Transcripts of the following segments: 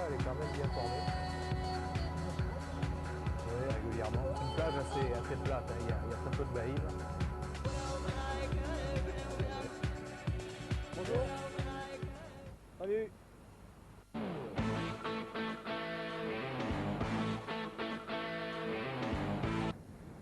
elle est quand même bien formée. Oui, régulièrement. C'est une plage assez plate, hein. Il y a très peu de baïnes. Bonjour. Salut.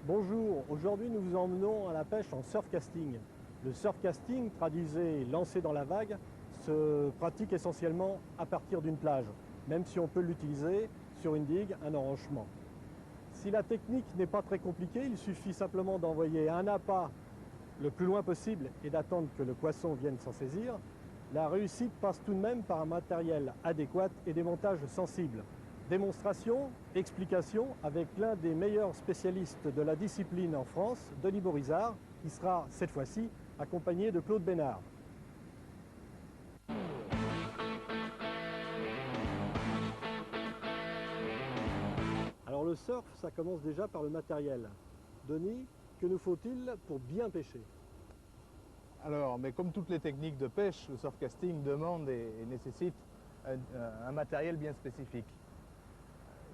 Bonjour, aujourd'hui nous vous emmenons à la pêche en surfcasting. Le surfcasting, traduisé lancer dans la vague, se pratique essentiellement à partir d'une plage, même si on peut l'utiliser sur une digue, un enrochement. Si la technique n'est pas très compliquée, il suffit simplement d'envoyer un appât le plus loin possible et d'attendre que le poisson vienne s'en saisir. La réussite passe tout de même par un matériel adéquat et des montages sensibles. Démonstration, explication avec l'un des meilleurs spécialistes de la discipline en France, Denis Borizard, qui sera cette fois-ci accompagné de Claude Bénard. Alors le surf, ça commence déjà par le matériel. Denis, que nous faut-il pour bien pêcher ? Alors, mais comme toutes les techniques de pêche, le surfcasting demande et nécessite un matériel bien spécifique.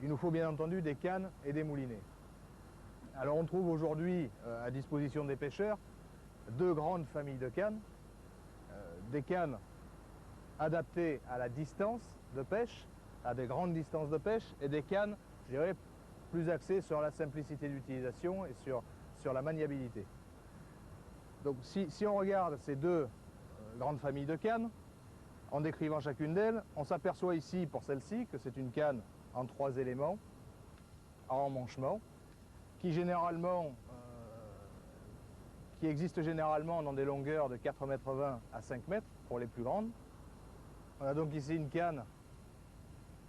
Il nous faut bien entendu des cannes et des moulinets. Alors on trouve aujourd'hui à disposition des pêcheurs deux grandes familles de cannes. Des cannes adaptées à la distance de pêche, à des grandes distances de pêche, et des cannes, je dirais, plus axées sur la simplicité d'utilisation et sur la maniabilité. Donc si on regarde ces deux grandes familles de cannes, en décrivant chacune d'elles, on s'aperçoit ici pour celle-ci que c'est une canne en 3 éléments, en emmanchement, qui existe généralement dans des longueurs de 4,20 m à 5 m pour les plus grandes. On a donc ici une canne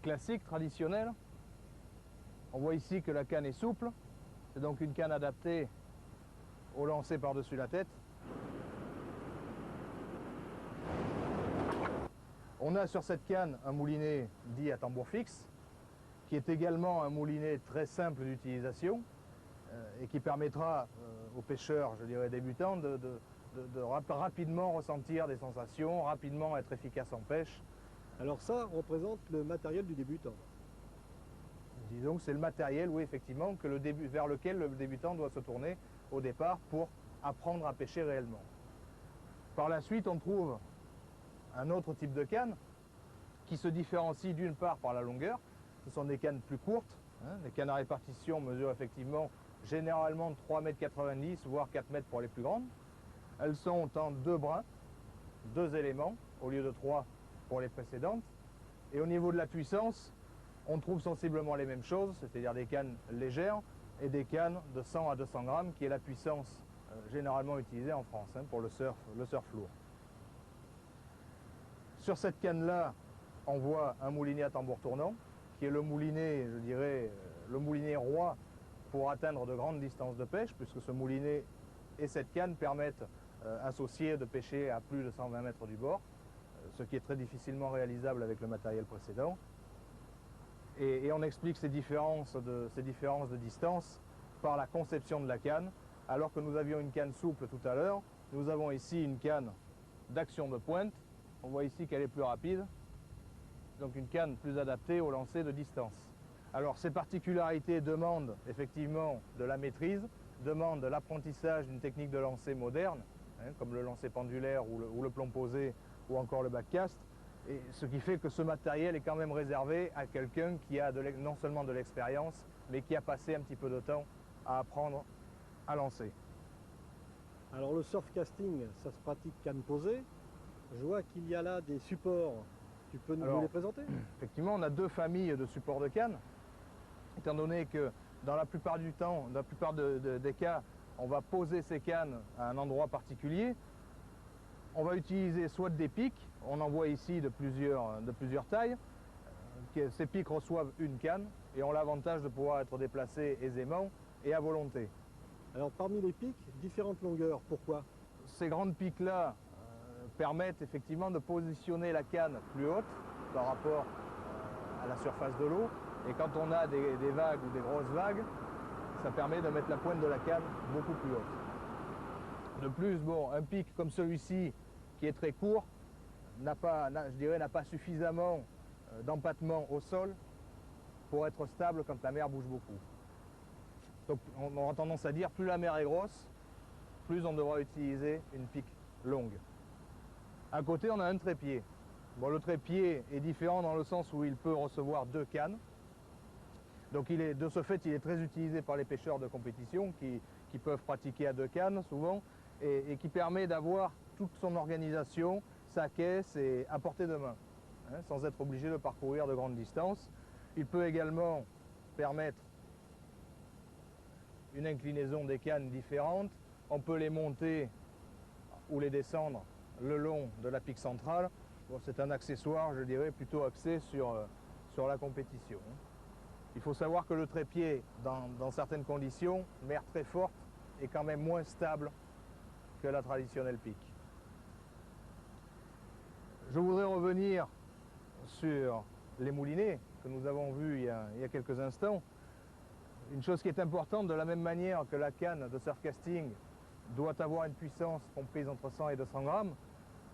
classique, traditionnelle. On voit ici que la canne est souple, c'est donc une canne adaptée au lancer par-dessus la tête. On a sur cette canne un moulinet dit à tambour fixe, qui est également un moulinet très simple d'utilisation et qui permettra aux pêcheurs, je dirais débutants, de rapidement ressentir des sensations, rapidement être efficace en pêche. Alors ça représente le matériel du débutant. Disons que c'est le matériel, oui, effectivement, vers lequel le débutant doit se tourner au départ pour apprendre à pêcher réellement. Par la suite, on trouve un autre type de canne qui se différencie d'une part par la longueur. Ce sont des cannes plus courtes. Les cannes à répartition mesurent effectivement généralement 3,90 m, voire 4 m pour les plus grandes. Elles sont en 2 brins, 2 éléments, au lieu de 3 pour les précédentes. Et au niveau de la puissance, on trouve sensiblement les mêmes choses, c'est-à-dire des cannes légères et des cannes de 100 à 200 grammes, qui est la puissance généralement utilisée en France pour le surf lourd. Sur cette canne-là, on voit un moulinet à tambour tournant, qui est le moulinet, je dirais, le moulinet roi pour atteindre de grandes distances de pêche, puisque ce moulinet et cette canne permettent associés de pêcher à plus de 120 mètres du bord, ce qui est très difficilement réalisable avec le matériel précédent. Et on explique ces différences de distance par la conception de la canne. Alors que nous avions une canne souple tout à l'heure, nous avons ici une canne d'action de pointe. On voit ici qu'elle est plus rapide, donc une canne plus adaptée au lancer de distance. Alors ces particularités demandent effectivement de la maîtrise, demandent de l'apprentissage d'une technique de lancer moderne, comme le lancer pendulaire ou le plomb posé ou encore le backcast. Et ce qui fait que ce matériel est quand même réservé à quelqu'un qui a non seulement de l'expérience, mais qui a passé un petit peu de temps à apprendre à lancer. Alors le surfcasting, ça se pratique canne posée. Je vois qu'il y a là des supports. Tu peux nous les présenter? Effectivement, on a deux familles de supports de canne. Étant donné que dans la plupart du temps, dans la plupart des cas, on va poser ces cannes à un endroit particulier. On va utiliser soit des pics, on en voit ici de plusieurs tailles. Ces pics reçoivent une canne et ont l'avantage de pouvoir être déplacés aisément et à volonté. Alors parmi les pics, différentes longueurs, pourquoi? Ces grandes pics-là permettent effectivement de positionner la canne plus haute par rapport à la surface de l'eau. Et quand on a des vagues ou des grosses vagues, ça permet de mettre la pointe de la canne beaucoup plus haute. De plus, bon, un pic comme celui-ci, qui est très court, n'a pas suffisamment d'empattement au sol pour être stable quand la mer bouge beaucoup. Donc on aura tendance à dire plus la mer est grosse, plus on devra utiliser une pique longue. À côté, on a un trépied. Bon, le trépied est différent dans le sens où il peut recevoir 2 cannes. Donc de ce fait, il est très utilisé par les pêcheurs de compétition qui peuvent pratiquer à 2 cannes souvent et qui permet d'avoir toute son organisation, sa caisse et à portée de main, hein, sans être obligé de parcourir de grandes distances. Il peut également permettre une inclinaison des cannes différentes. On peut les monter ou les descendre le long de la pique centrale. Bon, c'est un accessoire, je dirais, plutôt axé sur la compétition. Il faut savoir que le trépied, dans certaines conditions, mer très forte, est quand même moins stable que la traditionnelle pique. Je voudrais revenir sur les moulinets que nous avons vus il y a quelques instants. Une chose qui est importante, de la même manière que la canne de surfcasting doit avoir une puissance comprise entre 100 et 200 grammes,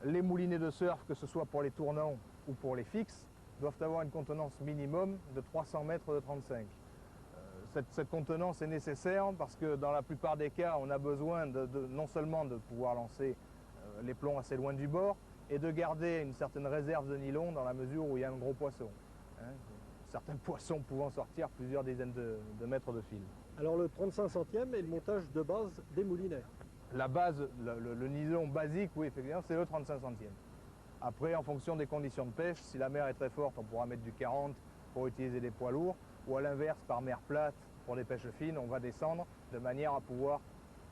les moulinets de surf, que ce soit pour les tournants ou pour les fixes, doivent avoir une contenance minimum de 300 mètres de 35. Cette contenance est nécessaire parce que dans la plupart des cas, on a besoin non seulement de pouvoir lancer les plombs assez loin du bord et de garder une certaine réserve de nylon dans la mesure où il y a un gros poisson, hein, certains poissons pouvant sortir plusieurs dizaines de mètres de fil. Alors le 35 centièmes est le montage de base des moulinets. La base, le nylon basique, oui, effectivement, c'est le 35 centièmes. Après, en fonction des conditions de pêche, si la mer est très forte, on pourra mettre du 40 pour utiliser des poids lourds, ou à l'inverse, par mer plate, pour des pêches fines, on va descendre de manière à pouvoir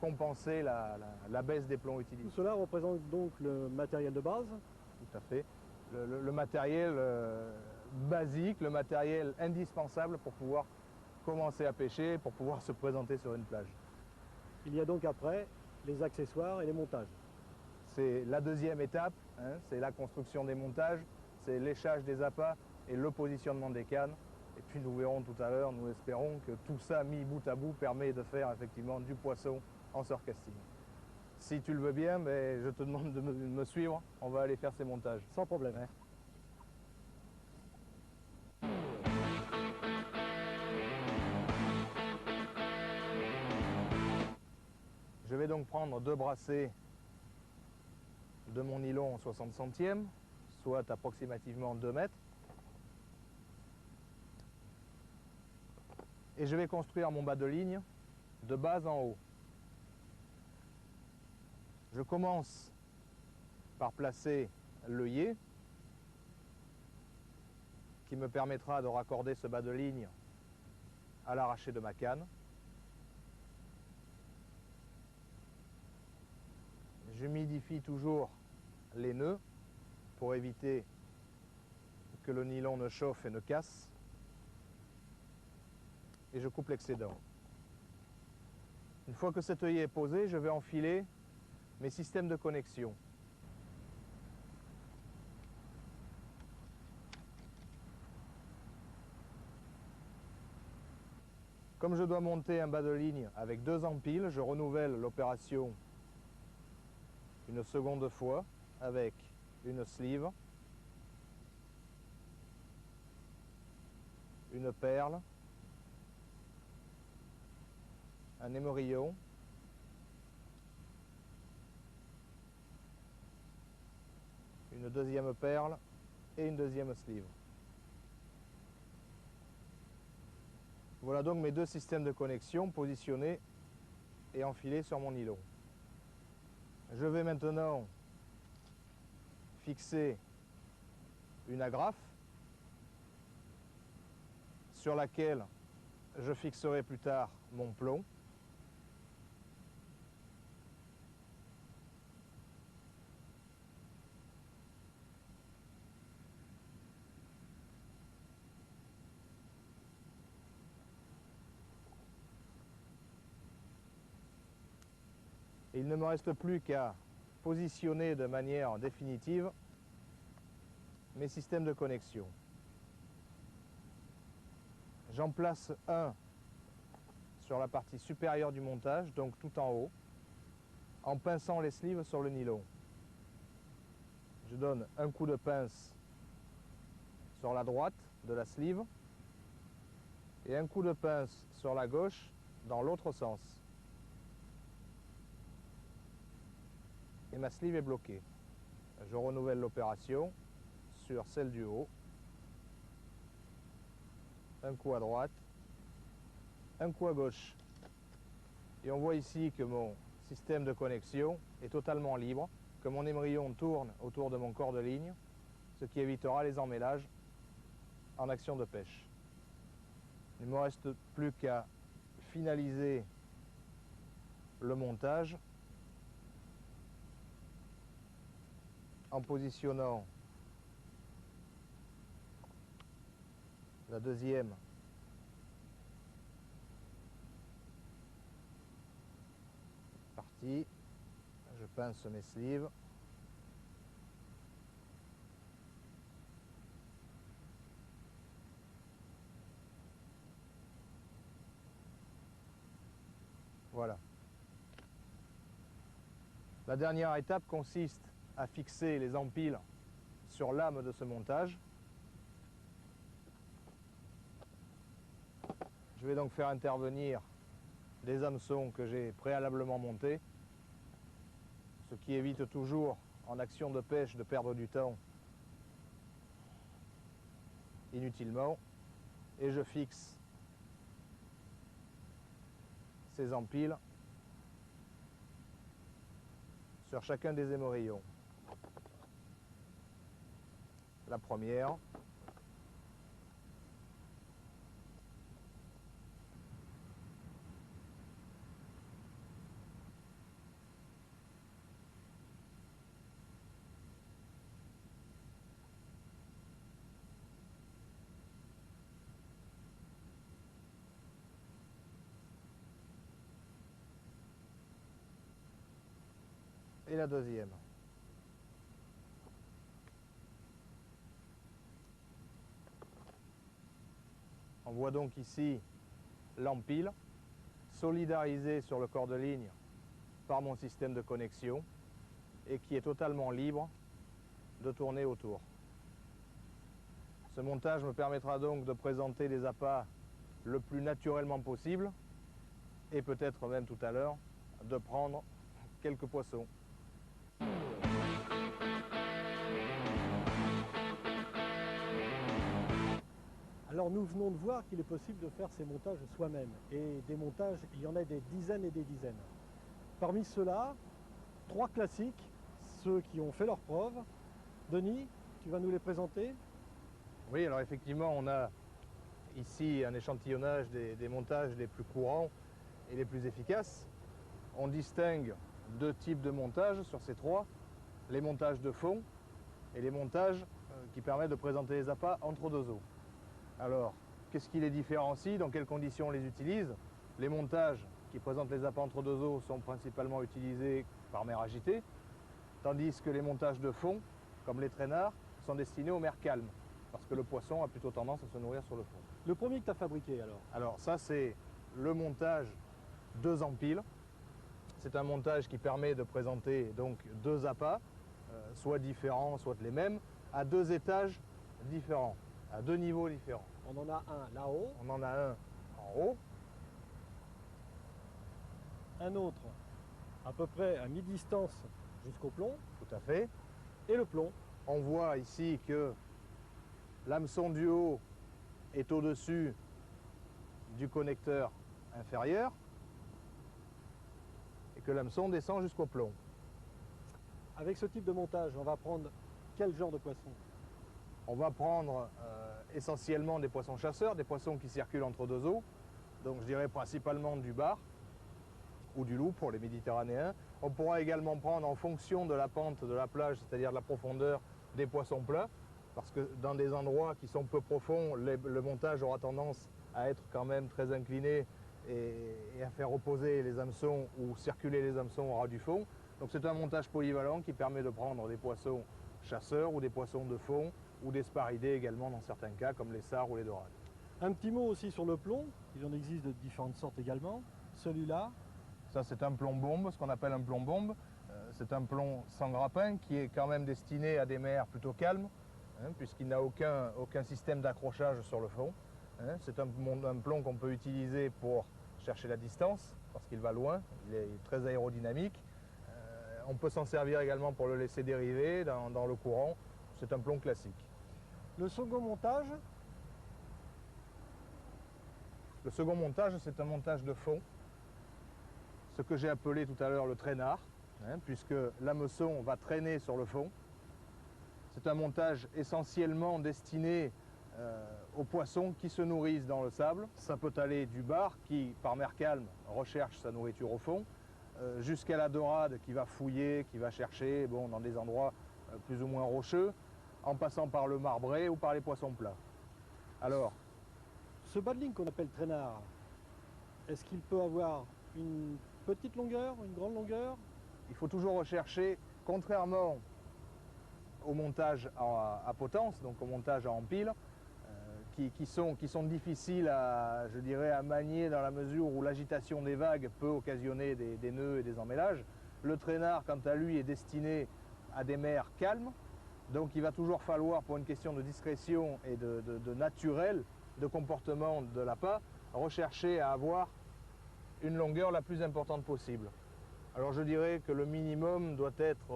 compenser la baisse des plombs utilisés. Tout cela représente donc le matériel de base. Tout à fait. Le matériel basique, le matériel indispensable pour pouvoir commencer à pêcher, pour pouvoir se présenter sur une plage. Il y a donc après les accessoires et les montages. C'est la deuxième étape, hein, c'est la construction des montages, c'est l'échage des appâts et le positionnement des cannes. Et puis nous verrons tout à l'heure, nous espérons que tout ça mis bout à bout permet de faire effectivement du poisson en surfcasting. Si tu le veux bien, je te demande de me suivre, on va aller faire ces montages. Sans problème. Ouais. Je vais donc prendre 2 brassées de mon nylon en 60 centièmes, soit approximativement 2 mètres. Et je vais construire mon bas de ligne de bas en haut. Je commence par placer l'œillet qui me permettra de raccorder ce bas de ligne à l'arraché de ma canne. J'humidifie toujours les nœuds pour éviter que le nylon ne chauffe et ne casse. Et je coupe l'excédent. Une fois que cet œillet est posé, je vais enfiler mes systèmes de connexion. Comme je dois monter un bas de ligne avec 2 empiles, je renouvelle l'opération une seconde fois avec une sleeve, une perle, un émerillon, une deuxième perle et une deuxième sleeve. Voilà donc mes 2 systèmes de connexion positionnés et enfilés sur mon nylon. Je vais maintenant fixer une agrafe sur laquelle je fixerai plus tard mon plomb. Il ne me reste plus qu'à positionner de manière définitive mes systèmes de connexion. J'en place un sur la partie supérieure du montage, donc tout en haut, en pinçant les sleeves sur le nylon. Je donne un coup de pince sur la droite de la sleeve et un coup de pince sur la gauche dans l'autre sens. Et ma sleeve est bloquée. Je renouvelle l'opération sur celle du haut. Un coup à droite, un coup à gauche. Et on voit ici que mon système de connexion est totalement libre, que mon émerillon tourne autour de mon corps de ligne, ce qui évitera les emmêlages en action de pêche. Il ne me reste plus qu'à finaliser le montage en positionnant la deuxième partie. Je pince mes sleeves. Voilà. La dernière étape consiste à fixer les empiles sur l'âme de ce montage. Je vais donc faire intervenir des hameçons que j'ai préalablement montés, ce qui évite toujours en action de pêche de perdre du temps inutilement. Et je fixe ces empiles sur chacun des émerillons. La première, et la deuxième. On voit donc ici l'empile solidarisé sur le corps de ligne par mon système de connexion et qui est totalement libre de tourner autour. Ce montage me permettra donc de présenter les appâts le plus naturellement possible et peut-être même tout à l'heure de prendre quelques poissons. Alors nous venons de voir qu'il est possible de faire ces montages soi-même. Et des montages, il y en a des dizaines et des dizaines. Parmi ceux-là, 3 classiques, ceux qui ont fait leurs preuves. Denis, tu vas nous les présenter? Oui, alors effectivement, on a ici un échantillonnage des montages les plus courants et les plus efficaces. On distingue 2 types de montages sur ces 3, les montages de fond et les montages qui permettent de présenter les appâts entre 2 eaux. Alors, qu'est-ce qui les différencie? Dans quelles conditions on les utilise? Les montages qui présentent les appâts entre 2 eaux sont principalement utilisés par mer agitée, tandis que les montages de fond, comme les traînards, sont destinés aux mers calmes, parce que le poisson a plutôt tendance à se nourrir sur le fond. Le premier que tu as fabriqué alors? Alors ça, c'est le montage 2 empiles. C'est un montage qui permet de présenter donc 2 appâts, soit différents, soit les mêmes, à 2 étages différents, à 2 niveaux différents. On en a un là-haut. On en a un en haut. Un autre à peu près à mi-distance jusqu'au plomb. Tout à fait. Et le plomb. On voit ici que l'hameçon du haut est au-dessus du connecteur inférieur et que l'hameçon descend jusqu'au plomb. Avec ce type de montage, on va prendre quel genre de poisson? On va prendre essentiellement des poissons chasseurs, des poissons qui circulent entre 2 eaux, donc je dirais principalement du bar ou du loup pour les méditerranéens. On pourra également prendre en fonction de la pente de la plage, c'est-à-dire de la profondeur, des poissons plats, parce que dans des endroits qui sont peu profonds, le montage aura tendance à être quand même très incliné et à faire reposer les hameçons ou circuler les hameçons au ras du fond. Donc c'est un montage polyvalent qui permet de prendre des poissons chasseurs ou des poissons de fond ou des sparidés également dans certains cas comme les sards ou les dorades. Un petit mot aussi sur le plomb, il en existe de différentes sortes également. Celui-là, ça c'est un plomb bombe, ce qu'on appelle un plomb bombe. C'est un plomb sans grappin qui est quand même destiné à des mers plutôt calmes, puisqu'il n'a aucun système d'accrochage sur le fond. C'est un plomb qu'on peut utiliser pour chercher la distance, parce qu'il va loin, il est très aérodynamique. On peut s'en servir également pour le laisser dériver dans le courant. C'est un plomb classique. Le second montage? Le second montage, c'est un montage de fond, ce que j'ai appelé tout à l'heure le traînard, puisque l'hameçon va traîner sur le fond. C'est un montage essentiellement destiné aux poissons qui se nourrissent dans le sable. Ça peut aller du bar qui, par mer calme, recherche sa nourriture au fond, jusqu'à la dorade qui va fouiller, qui va chercher dans des endroits plus ou moins rocheux, en passant par le marbré ou par les poissons plats. Alors, ce bas de ligne qu'on appelle traînard, est-ce qu'il peut avoir une petite longueur, une grande longueur? Il faut toujours rechercher, contrairement au montage à potence, donc au montage à empile, qui sont difficiles à manier dans la mesure où l'agitation des vagues peut occasionner des nœuds et des emmêlages. Le traînard, quant à lui, est destiné à des mers calmes, donc il va toujours falloir, pour une question de discrétion et de naturel, de comportement de l'appât, rechercher à avoir une longueur la plus importante possible. Alors je dirais que le minimum doit être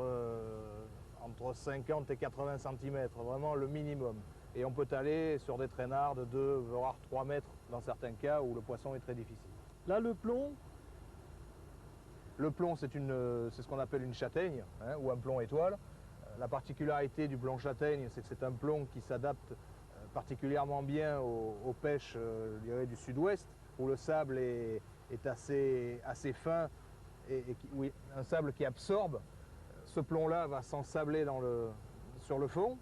entre 50 et 80 cm, vraiment le minimum. Et on peut aller sur des traînards de 2 voire 3 mètres dans certains cas où le poisson est très difficile. Là, le plomb? Le plomb, c'est ce qu'on appelle une châtaigne, ou un plomb étoile. La particularité du plomb châtaigne, c'est que c'est un plomb qui s'adapte particulièrement bien aux pêches je dirais, du sud-ouest, où le sable est assez fin, oui, un sable qui absorbe. Ce plomb-là va s'ensabler sur le fond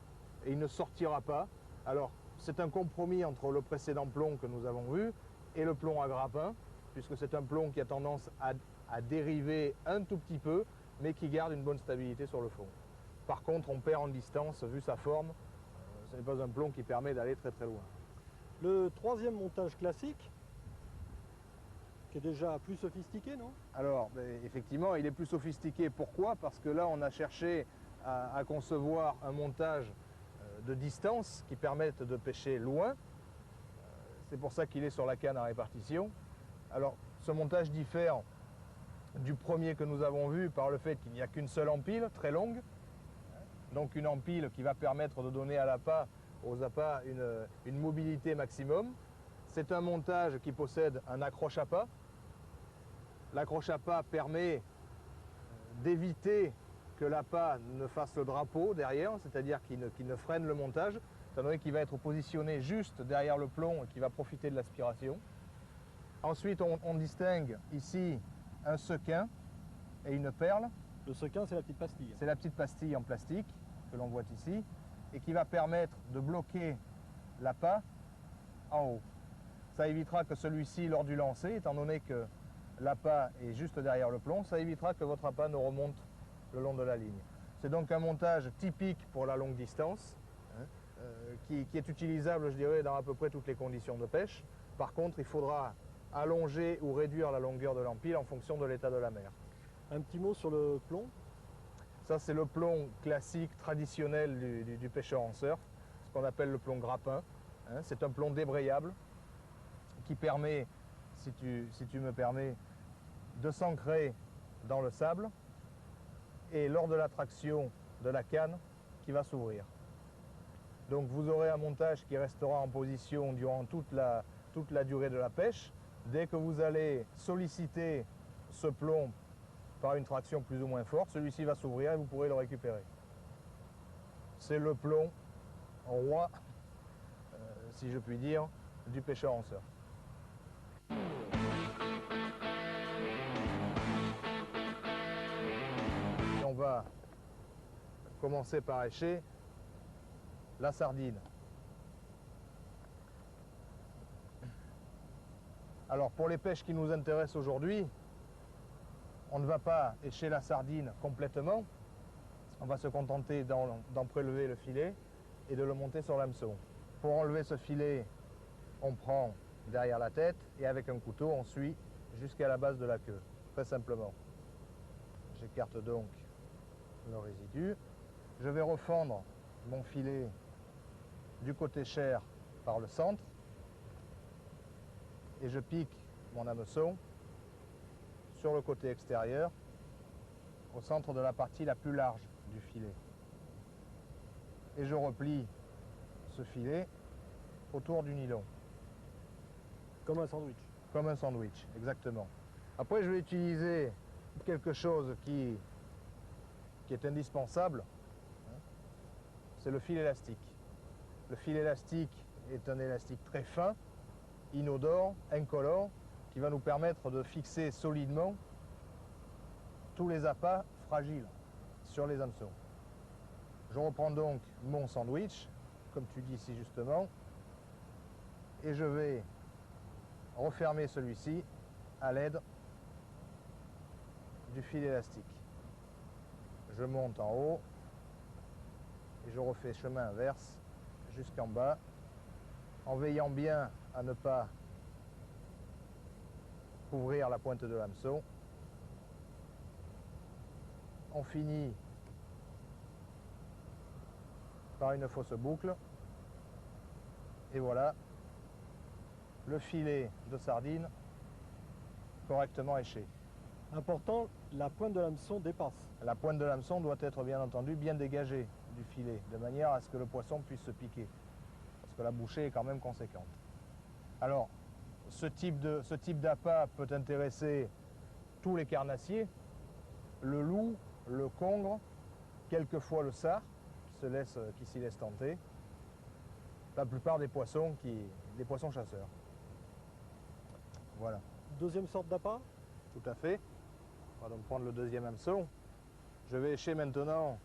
et il ne sortira pas. Alors, c'est un compromis entre le précédent plomb que nous avons vu et le plomb à grappin, puisque c'est un plomb qui a tendance à dériver un tout petit peu, mais qui garde une bonne stabilité sur le fond. Par contre, on perd en distance, vu sa forme, ce n'est pas un plomb qui permet d'aller très très loin. Le troisième montage classique, qui est déjà plus sophistiqué, non? Alors, effectivement, il est plus sophistiqué. Pourquoi? Parce que là, on a cherché à concevoir un montage de distance qui permette de pêcher loin. C'est pour ça qu'il est sur la canne à répartition. Alors, ce montage diffère du premier que nous avons vu par le fait qu'il n'y a qu'une seule empile, très longue. Donc une empile qui va permettre de donner aux appâts une mobilité maximum. C'est un montage qui possède un accroche-appât. L'accroche-appât permet d'éviter que l'appât ne fasse le drapeau derrière, c'est-à-dire qu'il ne freine le montage, étant donné qu'il va être positionné juste derrière le plomb et qui va profiter de l'aspiration. Ensuite, on distingue ici un sequin et une perle. Le sequin, c'est la petite pastille. C'est la petite pastille en plastique que l'on voit ici et qui va permettre de bloquer l'appât en haut. Ça évitera que celui-ci, lors du lancer, étant donné que l'appât est juste derrière le plomb, ça évitera que votre appât ne remonte le long de la ligne. C'est donc un montage typique pour la longue distance, qui est utilisable, je dirais, dans à peu près toutes les conditions de pêche. Par contre, il faudra allonger ou réduire la longueur de l'empile en fonction de l'état de la mer. Un petit mot sur le plomb. Ça, c'est le plomb classique, traditionnel du pêcheur en surf, ce qu'on appelle le plomb grappin. C'est un plomb débrayable qui permet, si tu me permets, de s'ancrer dans le sable et lors de la traction de la canne qui va s'ouvrir. Donc vous aurez un montage qui restera en position durant toute la durée de la pêche. Dès que vous allez solliciter ce plomb par une traction plus ou moins forte, celui-ci va s'ouvrir et vous pourrez le récupérer. C'est le plomb roi, si je puis dire, du pêcheur en surf. Et on va commencer par écher la sardine. Alors pour les pêches qui nous intéressent aujourd'hui, on ne va pas écher la sardine complètement, on va se contenter d'en prélever le filet et de le monter sur l'hameçon. Pour enlever ce filet, on prend derrière la tête et avec un couteau on suit jusqu'à la base de la queue, très simplement. J'écarte donc le résidu. Je vais refendre mon filet du côté chair par le centre et je pique mon hameçon sur le côté extérieur au centre de la partie la plus large du filet. Et je replie ce filet autour du nylon. Comme un sandwich. Comme un sandwich, exactement. Après, je vais utiliser quelque chose qui est indispensable, c'est le fil élastique. Le fil élastique est un élastique très fin, inodore, incolore, qui va nous permettre de fixer solidement tous les appâts fragiles sur les hameçons. Je reprends donc mon sandwich, comme tu dis si justement, et je vais refermer celui-ci à l'aide du fil élastique. Je monte en haut et je refais chemin inverse jusqu'en bas, en veillant bien à ne pas couvrir la pointe de l'hameçon. On finit par une fausse boucle et voilà le filet de sardine correctement éché. Important, la pointe de l'hameçon dépasse. La pointe de l'hameçon doit être bien entendu bien dégagée du filet, de manière à ce que le poisson puisse se piquer, parce que la bouchée est quand même conséquente. Alors, ce type d'appât peut intéresser tous les carnassiers, le loup, le congre, quelquefois le sard, qui s'y laisse tenter, la plupart des poissons chasseurs. Voilà. Deuxième sorte d'appât. Tout à fait. On va donc prendre le deuxième hameçon. Je vais écher maintenant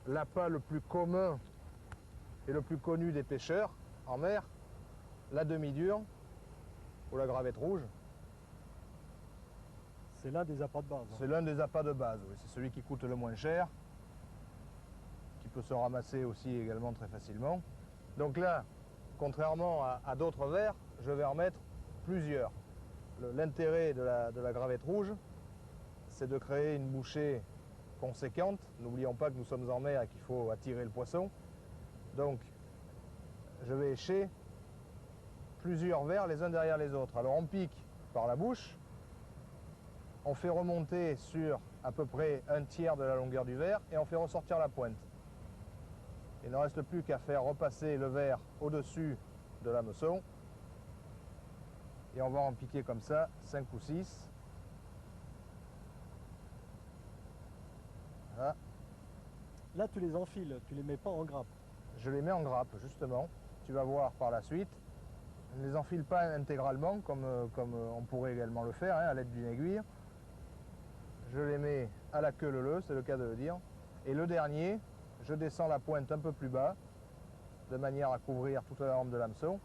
l'appât le plus commun et le plus connu des pêcheurs en mer, la demi-dure ou la gravette rouge. C'est l'un des appâts de base. C'est l'un des appâts de base, oui. C'est celui qui coûte le moins cher, qui peut se ramasser aussi également très facilement. Donc là, contrairement à d'autres vers, je vais en mettre plusieurs. L'intérêt de la gravette rouge, c'est de créer une bouchée conséquente. N'oublions pas que nous sommes en mer et qu'il faut attirer le poisson. Donc, je vais écher plusieurs vers les uns derrière les autres. Alors on pique par la bouche, on fait remonter sur à peu près un tiers de la longueur du verre et on fait ressortir la pointe. Il ne reste plus qu'à faire repasser le verre au-dessus de l'hameçon et on va en piquer comme ça 5 ou 6. Voilà. Là, tu les enfiles, tu les mets pas en grappe. Je les mets en grappe, justement. Tu vas voir par la suite. Je ne les enfile pas intégralement, comme on pourrait également le faire, à l'aide d'une aiguille. Je les mets à la queue leu-leu, c'est le cas de le dire. Et le dernier, je descends la pointe un peu plus bas, de manière à couvrir toute la rampe de l'hameçon.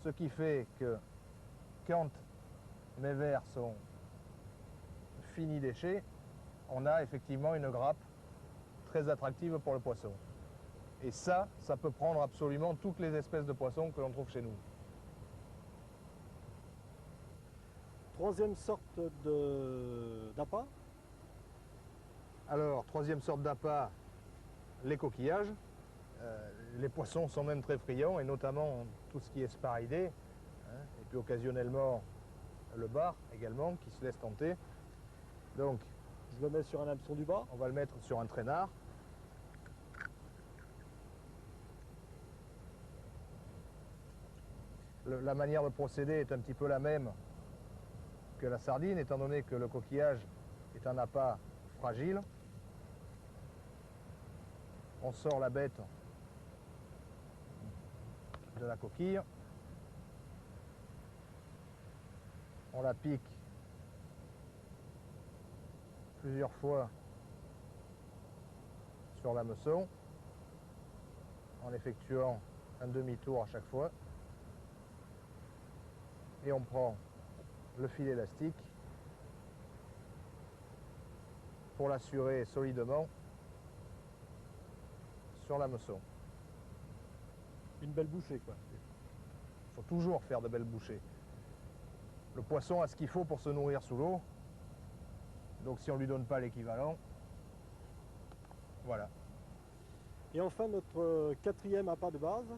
Ce qui fait que quand mes vers sont finis d'écher, on a effectivement une grappe très attractive pour le poisson. Et ça peut prendre absolument toutes les espèces de poissons que l'on trouve chez nous. Troisième sorte d'appât. Alors, troisième sorte d'appât, les coquillages. Les poissons sont même très friands, et notamment tout ce qui est sparidé, et puis occasionnellement le bar également, qui se laisse tenter. Donc, je le mets sur un hameçon du bas. On va le mettre sur un traînard. La manière de procéder est un petit peu la même que la sardine, étant donné que le coquillage est un appât fragile. On sort la bête de la coquille. On la pique plusieurs fois sur l'hameçon en effectuant un demi-tour à chaque fois. Et on prend le fil élastique pour l'assurer solidement sur l'hameçon. Une belle bouchée, quoi. Il faut toujours faire de belles bouchées. Le poisson a ce qu'il faut pour se nourrir sous l'eau. Donc si on ne lui donne pas l'équivalent, voilà. Et enfin, notre quatrième appât de base.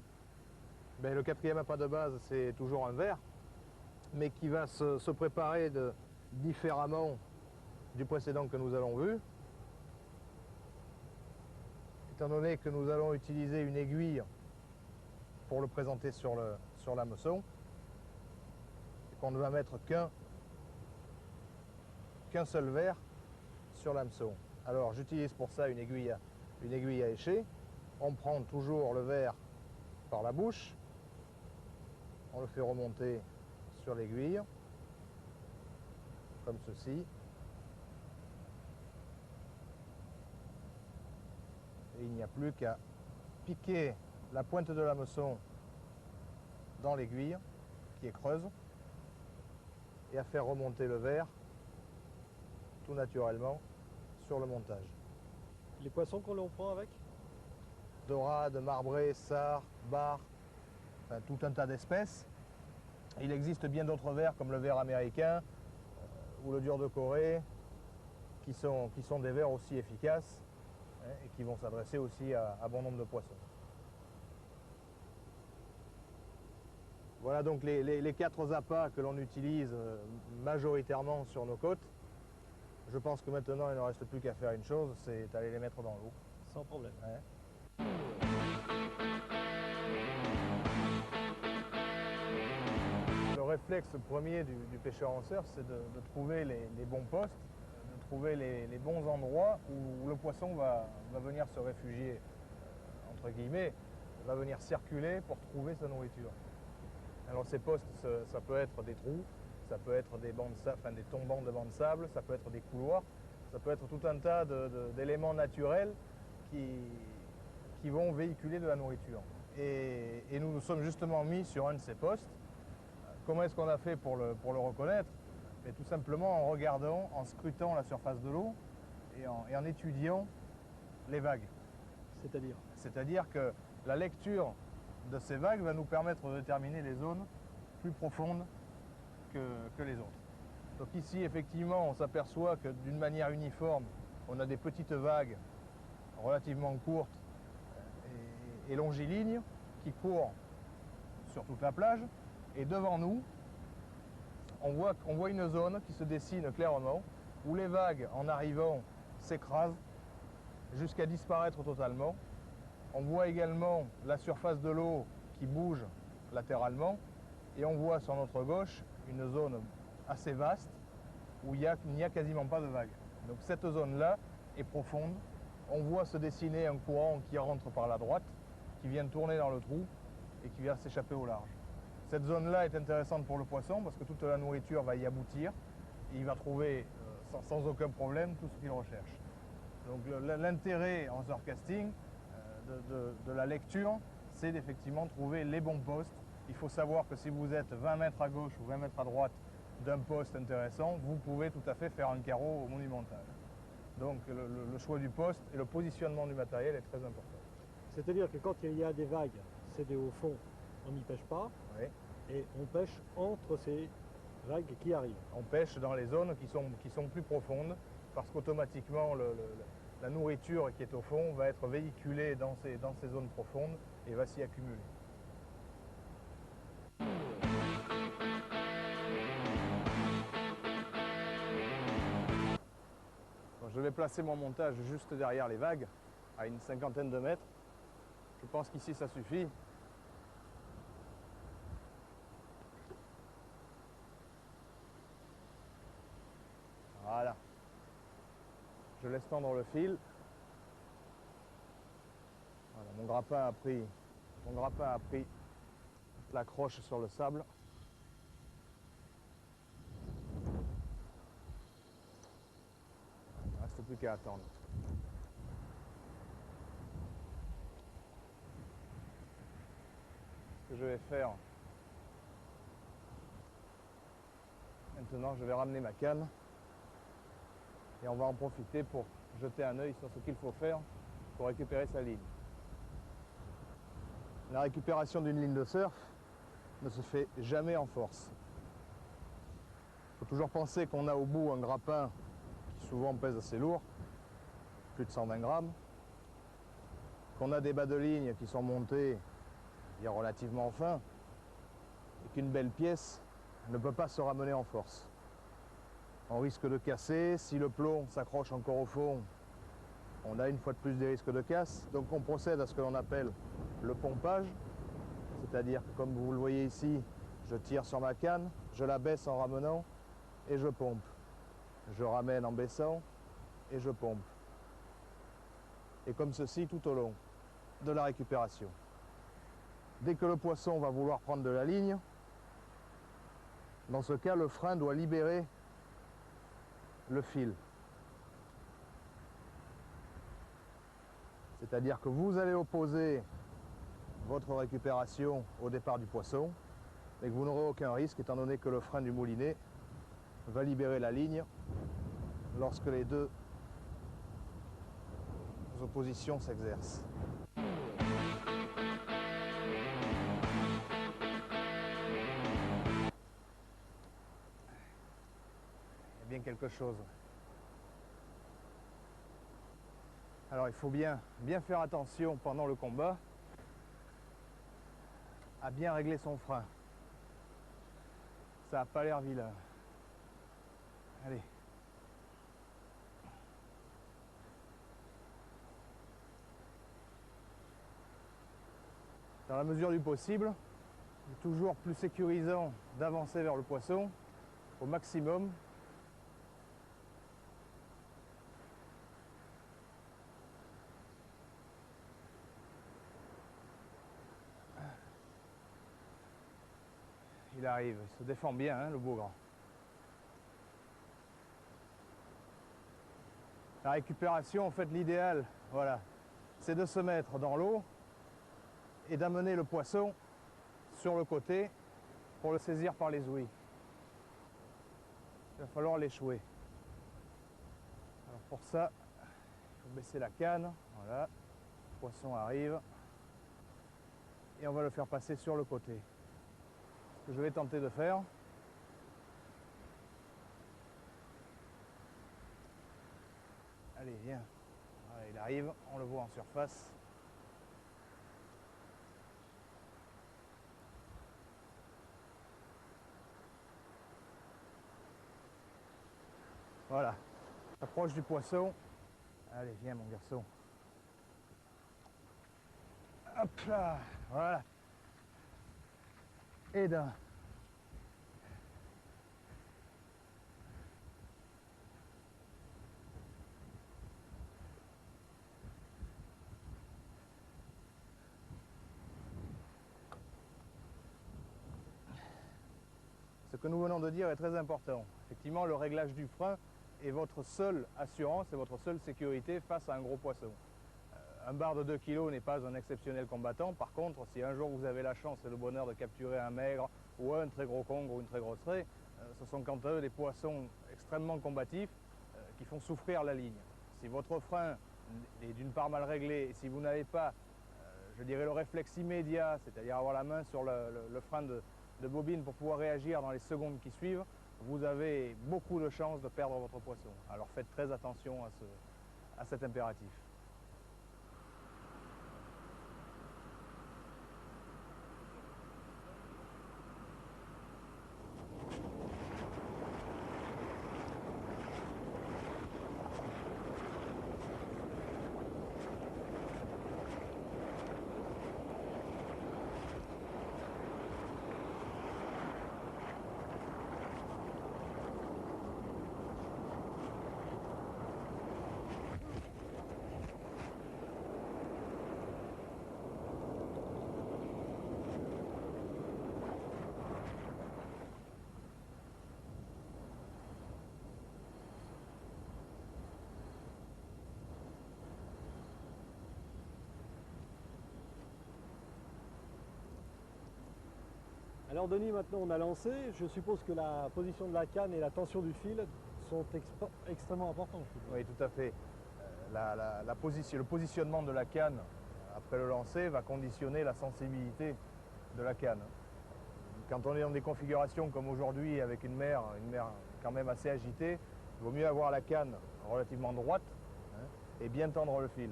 Le quatrième appât de base, c'est toujours un verre, mais qui va se préparer différemment du précédent que nous avons vu. Étant donné que nous allons utiliser une aiguille pour le présenter sur l'hameçon, et qu'on ne va mettre qu'un seul verre sur l'hameçon. Alors j'utilise pour ça une aiguille à écher. On prend toujours le verre par la bouche, on le fait remonter sur l'aiguille, comme ceci. Et il n'y a plus qu'à piquer la pointe de l'hameçon dans l'aiguille, qui est creuse, et à faire remonter le verre tout naturellement sur le montage. Les poissons qu'on en prend avec? Dorade, marbré, sard, bar, enfin, tout un tas d'espèces. Il existe bien d'autres vers comme le ver américain ou le dur de Corée qui sont des vers aussi efficaces et qui vont s'adresser aussi à bon nombre de poissons. Voilà donc les 4 appâts que l'on utilise majoritairement sur nos côtes. Je pense que maintenant il ne reste plus qu'à faire une chose, c'est aller les mettre dans l'eau. Sans problème. Ouais. Le réflexe premier du pêcheur en surf, c'est de trouver les bons postes, de trouver les bons endroits où le poisson va venir se réfugier, entre guillemets, va venir circuler pour trouver sa nourriture. Alors ces postes, ça peut être des trous, ça peut être des tombants de bancs de sable, ça peut être des couloirs, ça peut être tout un tas d'éléments naturels qui vont véhiculer de la nourriture. Et nous nous sommes justement mis sur un de ces postes. Comment est-ce qu'on a fait pour le reconnaître? Mais tout simplement en regardant, en scrutant la surface de l'eau et en étudiant les vagues. C'est-à-dire? C'est-à-dire que la lecture de ces vagues va nous permettre de déterminer les zones plus profondes que les autres. Donc ici, effectivement, on s'aperçoit que d'une manière uniforme, on a des petites vagues relativement courtes et longilignes qui courent sur toute la plage. Et devant nous, on voit une zone qui se dessine clairement, où les vagues, en arrivant, s'écrasent jusqu'à disparaître totalement. On voit également la surface de l'eau qui bouge latéralement, et on voit sur notre gauche une zone assez vaste où il n'y a quasiment pas de vagues. Donc cette zone-là est profonde. On voit se dessiner un courant qui rentre par la droite, qui vient tourner dans le trou et qui vient s'échapper au large. Cette zone-là est intéressante pour le poisson parce que toute la nourriture va y aboutir et il va trouver sans aucun problème tout ce qu'il recherche. Donc l'intérêt en surfcasting de la lecture, c'est d'effectivement trouver les bons postes. Il faut savoir que si vous êtes 20 mètres à gauche ou 20 mètres à droite d'un poste intéressant, vous pouvez tout à fait faire un carreau monumental. Donc le choix du poste et le positionnement du matériel est très important. C'est-à-dire que quand il y a des vagues, c'est au fond, on n'y pêche pas, Oui. et on pêche entre ces vagues qui arrivent. On pêche dans les zones qui sont plus profondes parce qu'automatiquement la nourriture qui est au fond va être véhiculée dans ces zones profondes et va s'y accumuler. Bon, je vais placer mon montage juste derrière les vagues, à une 50aine de mètres. Je pense qu'ici ça suffit. Voilà. Je laisse tendre le fil. Voilà, mon grappin a pris l'accroche sur le sable. Il ne reste plus qu'à attendre. Ce que je vais faire maintenant, je vais ramener ma canne. Et on va en profiter pour jeter un œil sur ce qu'il faut faire pour récupérer sa ligne. La récupération d'une ligne de surf ne se fait jamais en force. Il faut toujours penser qu'on a au bout un grappin qui souvent pèse assez lourd, plus de 120 grammes, qu'on a des bas de ligne qui sont montés dire relativement fin, et qu'une belle pièce ne peut pas se ramener en force. On risque de casser, si le plomb s'accroche encore au fond, on a une fois de plus des risques de casse, donc on procède à ce que l'on appelle le pompage, c'est-à-dire que comme vous le voyez ici, je tire sur ma canne, je la baisse en ramenant et je pompe. Je ramène en baissant et je pompe. Et comme ceci tout au long de la récupération. Dès que le poisson va vouloir prendre de la ligne, dans ce cas, le frein doit libérer le fil. C'est-à-dire que vous allez opposer votre récupération au départ du poisson, mais que vous n'aurez aucun risque étant donné que le frein du moulinet va libérer la ligne lorsque les deux oppositions s'exercent. Il y a bien quelque chose. Alors il faut bien faire attention pendant le combat à bien régler son frein. Ça n'a pas l'air vilain. Allez. Dans la mesure du possible, c'est toujours plus sécurisant d'avancer vers le poisson au maximum. Il arrive, il se défend bien, hein, le bougre. La récouperation, en fait, l'idéal, voilà, c'est de se mettre dans l'eau et d'amener le poisson sur le côté pour le saisir par les ouïes. Il va falloir l'échouer. Alors pour ça, il faut baisser la canne, voilà, le poisson arrive et on va le faire passer sur le côté. Ce que je vais tenter de faire, allez viens, voilà, il arrive, on le voit en surface. Voilà, approche du poisson. Allez, viens mon garçon. Hop là, voilà. Et d'un. Ce que nous venons de dire est très important. Effectivement, le réglage du frein est votre seule assurance et votre seule sécurité face à un gros poisson. Un bar de 2 kg n'est pas un exceptionnel combattant. Par contre, si un jour vous avez la chance et le bonheur de capturer un maigre ou un très gros congre ou une très grosse raie, ce sont quant à eux des poissons extrêmement combatifs qui font souffrir la ligne. Si votre frein est d'une part mal réglé et si vous n'avez pas, je dirais, le réflexe immédiat, c'est-à-dire avoir la main sur le frein de bobine pour pouvoir réagir dans les secondes qui suivent, vous avez beaucoup de chances de perdre votre poisson. Alors faites très attention à cet impératif. Alors Denis, maintenant on a lancé, je suppose que la position de la canne et la tension du fil sont extrêmement importants. Oui, tout à fait. Le positionnement de la canne après le lancer va conditionner la sensibilité de la canne. Quand on est dans des configurations comme aujourd'hui avec une mer quand même assez agitée, il vaut mieux avoir la canne relativement droite, hein, et bien tendre le fil.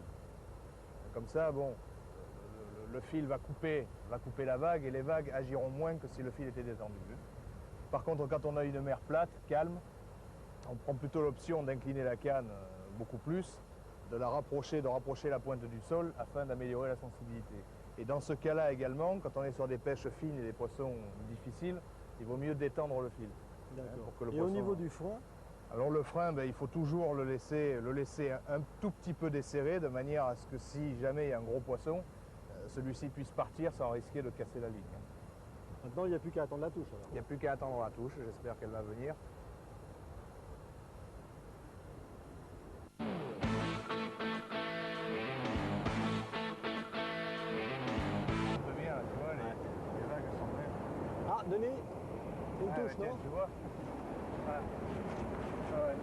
Comme ça, bon, le fil va couper la vague et les vagues agiront moins que si le fil était détendu. Par contre, quand on a une mer plate, calme, on prend plutôt l'option d'incliner la canne beaucoup plus, de rapprocher la pointe du sol afin d'améliorer la sensibilité. Et dans ce cas-là également, quand on est sur des pêches fines et des poissons difficiles, il vaut mieux détendre le fil. Et au niveau du frein? Alors le frein, il faut toujours le laisser un tout petit peu desserré, de manière à ce que si jamais il y a un gros poisson, celui-ci puisse partir sans risquer de casser la ligne. Maintenant, il n'y a plus qu'à attendre la touche. Alors. Il n'y a plus qu'à attendre la touche, j'espère qu'elle va venir. Bien, tu vois, les vagues sont bien. Ah, Denis, une touche, tiens, non? tu vois. Voilà. Ah ouais.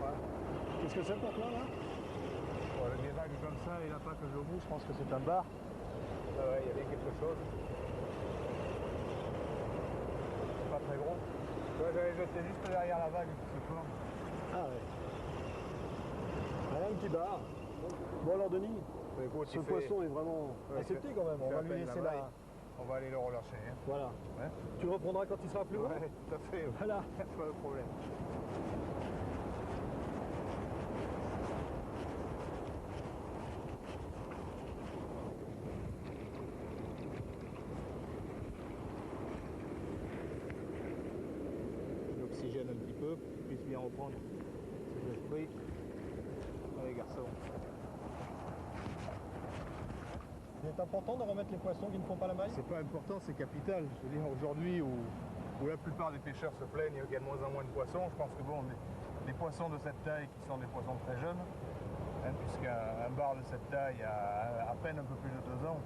Voilà. Qu'est-ce que c'est pour toi, là? Bon, des vagues comme ça, il n'a pas que je bouge, je pense que c'est un bar. Ah ouais, il y a bien quelque chose. C'est pas très gros. Ouais, j'avais jeté juste derrière la vague qui se forme. Ah ouais. Rien, un petit bar. Bon alors Denis, Écoute, ce poisson est vraiment assez petit quand même. On va lui laisser là. On va aller le relâcher. Hein. Voilà. Ouais. Tu le reprendras quand il sera plus gros? Ouais, tout à fait. Voilà. Pas de problème. L'oxygène un petit peu, puisse bien reprendre ses esprits. Allez garçons. C'est important de remettre les poissons qui ne font pas la maille? C'est pas important, c'est capital. Je veux dire, aujourd'hui où la plupart des pêcheurs se plaignent qu'il y a de moins en moins de poissons, je pense que bon, des poissons de cette taille qui sont des poissons très jeunes, hein, puisqu'un bar de cette taille a à peine un peu plus de 2 ans,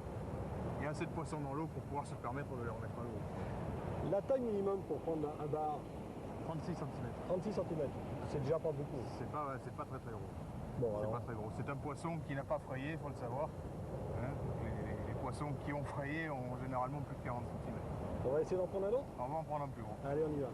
il y a assez de poissons dans l'eau pour pouvoir se permettre de les remettre à l'eau. La taille minimum pour prendre un bar? 36 cm. 36 cm. C'est déjà pas beaucoup. C'est pas très très gros. Bon, c'est alors... pas très gros. C'est un poisson qui n'a pas frayé, il faut le savoir. Hein, les poissons qui ont frayé ont généralement plus de 40 cm. On va essayer d'en prendre un autre? On va en prendre un plus gros. Allez, on y va.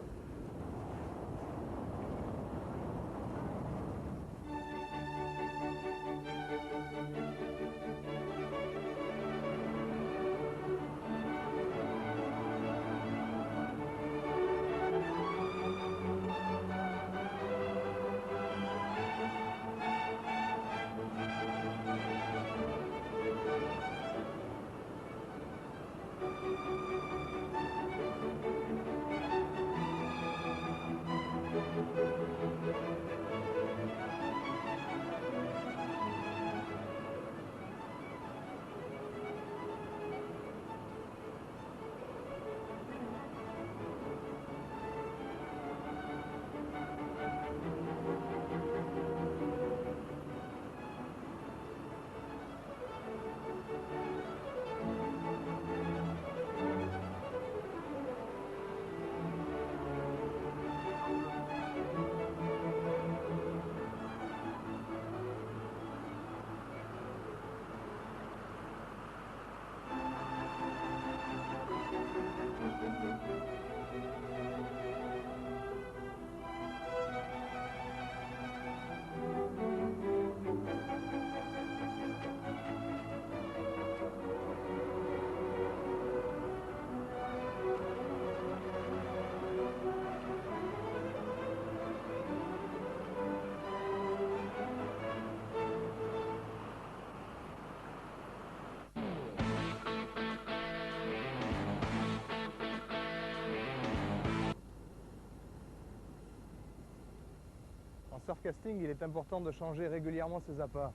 En surfcasting, il est important de changer régulièrement ses appâts.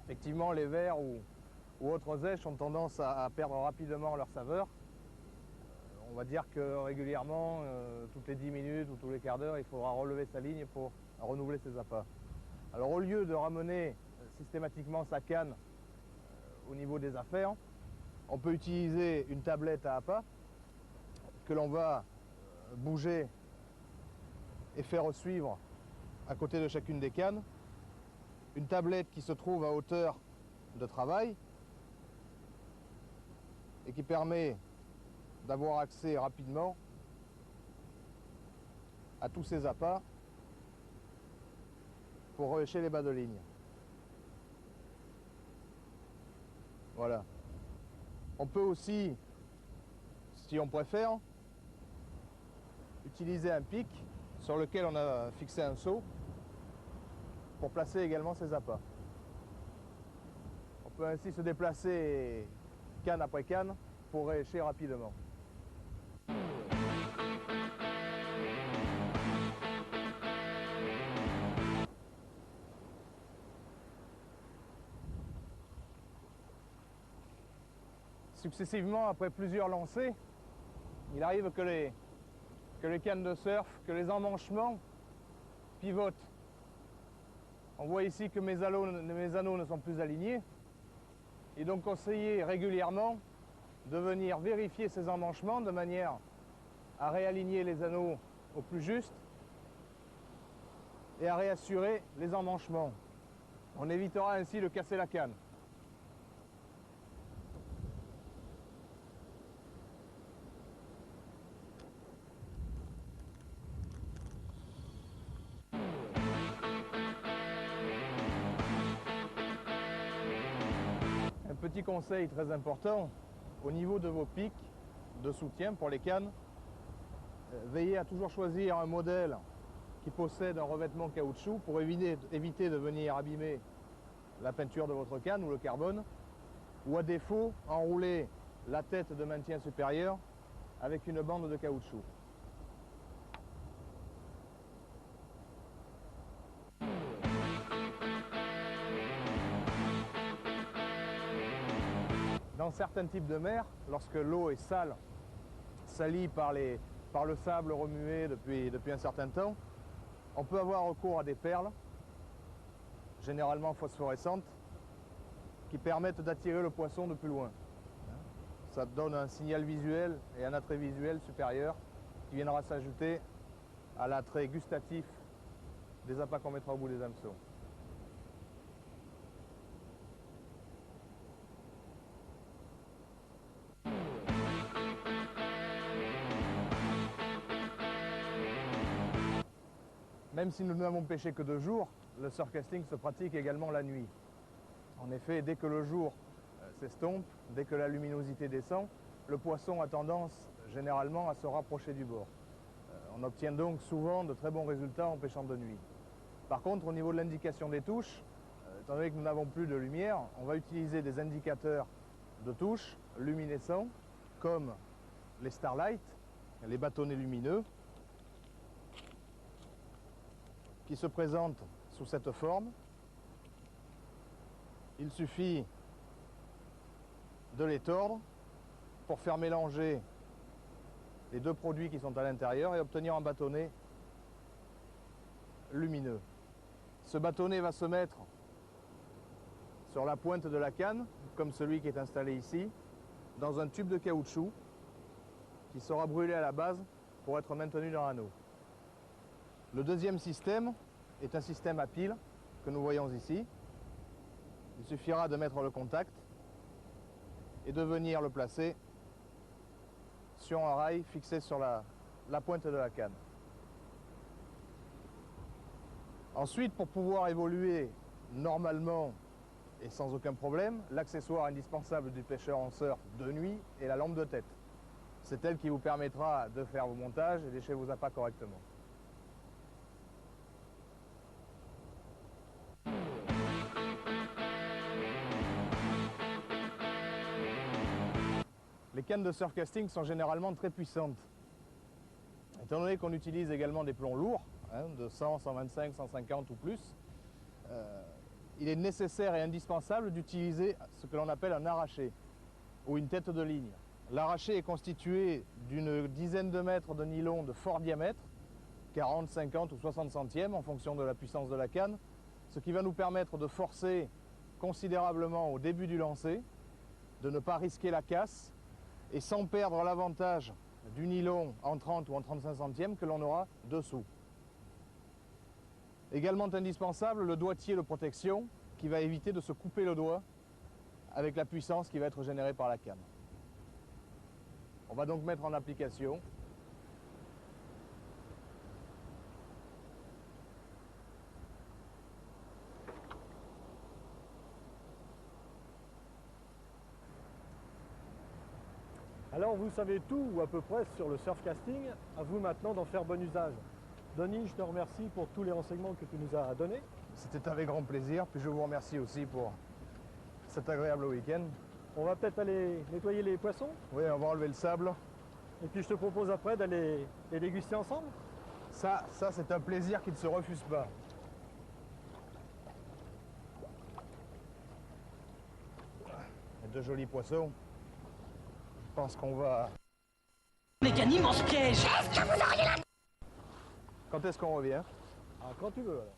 Effectivement, les vers ou autres èches ont tendance à perdre rapidement leur saveur. On va dire que régulièrement, toutes les 10 minutes ou tous les quarts d'heure, il faudra relever sa ligne pour renouveler ses appâts. Alors au lieu de ramener systématiquement sa canne au niveau des affaires, on peut utiliser une tablette à appât que l'on va bouger et faire suivre à côté de chacune des cannes. Une tablette qui se trouve à hauteur de travail et qui permet d'avoir accès rapidement à tous ces appâts pour relécher les bas de ligne. Voilà. On peut aussi, si on préfère, utiliser un pic sur lequel on a fixé un seau pour placer également ses appâts. On peut ainsi se déplacer canne après canne pour réécher rapidement. Successivement, après plusieurs lancers, il arrive que les cannes de surf, que les emmanchements pivotent. On voit ici que mes anneaux ne sont plus alignés. Et donc conseiller régulièrement de venir vérifier ces emmanchements de manière à réaligner les anneaux au plus juste et à réassurer les emmanchements. On évitera ainsi de casser la canne. Un petit conseil très important, au niveau de vos pics de soutien pour les cannes, veillez à toujours choisir un modèle qui possède un revêtement caoutchouc pour éviter de venir abîmer la peinture de votre canne ou le carbone, ou à défaut, enrouler la tête de maintien supérieur avec une bande de caoutchouc. Dans certains types de mers, lorsque l'eau est sale, salie par le sable remué depuis un certain temps, on peut avoir recours à des perles, généralement phosphorescentes, qui permettent d'attirer le poisson de plus loin. Ça donne un signal visuel et un attrait visuel supérieur qui viendra s'ajouter à l'attrait gustatif des appâts qu'on mettra au bout des hameçons. Même si nous n'avons pêché que 2 jours, le surfcasting se pratique également la nuit. En effet, dès que le jour s'estompe, dès que la luminosité descend, le poisson a tendance généralement à se rapprocher du bord. On obtient donc souvent de très bons résultats en pêchant de nuit. Par contre, au niveau de l'indication des touches, étant donné que nous n'avons plus de lumière, on va utiliser des indicateurs de touches luminescents comme les starlight, les bâtonnets lumineux, qui se présentent sous cette forme. Il suffit de les tordre pour faire mélanger les 2 produits qui sont à l'intérieur et obtenir un bâtonnet lumineux. Ce bâtonnet va se mettre sur la pointe de la canne, comme celui qui est installé ici, dans un tube de caoutchouc qui sera brûlé à la base pour être maintenu dans l'anneau. Le deuxième système est un système à pile que nous voyons ici. Il suffira de mettre le contact et de venir le placer sur un rail fixé sur la pointe de la canne. Ensuite, pour pouvoir évoluer normalement et sans aucun problème, l'accessoire indispensable du pêcheur en surf de nuit est la lampe de tête. C'est elle qui vous permettra de faire vos montages et d'écher vos appâts correctement. Les cannes de surfcasting sont généralement très puissantes. Étant donné qu'on utilise également des plombs lourds, de 100, 125, 150 ou plus, il est nécessaire et indispensable d'utiliser ce que l'on appelle un arraché ou une tête de ligne. L'arraché est constitué d'une dizaine de mètres de nylon de fort diamètre, 40, 50 ou 60 centièmes en fonction de la puissance de la canne, ce qui va nous permettre de forcer considérablement au début du lancer, de ne pas risquer la casse et sans perdre l'avantage du nylon en 30 ou en 35 centièmes que l'on aura dessous. Également indispensable, le doigtier de protection qui va éviter de se couper le doigt avec la puissance qui va être générée par la canne. On va donc mettre en application Alors vous savez tout ou à peu près sur le surfcasting, à vous maintenant d'en faire bon usage. Denis, je te remercie pour tous les renseignements que tu nous as donnés. C'était avec grand plaisir, puis je vous remercie aussi pour cet agréable week-end. On va peut-être aller nettoyer les poissons, Oui, on va enlever le sable. et puis je te propose après d'aller les déguster ensemble. Ça c'est un plaisir qui ne se refuse pas. Il y a de jolis poissons. Je pense qu'on va... Avec un immense piège. Quand est-ce qu'on revient? Ah, quand tu veux alors.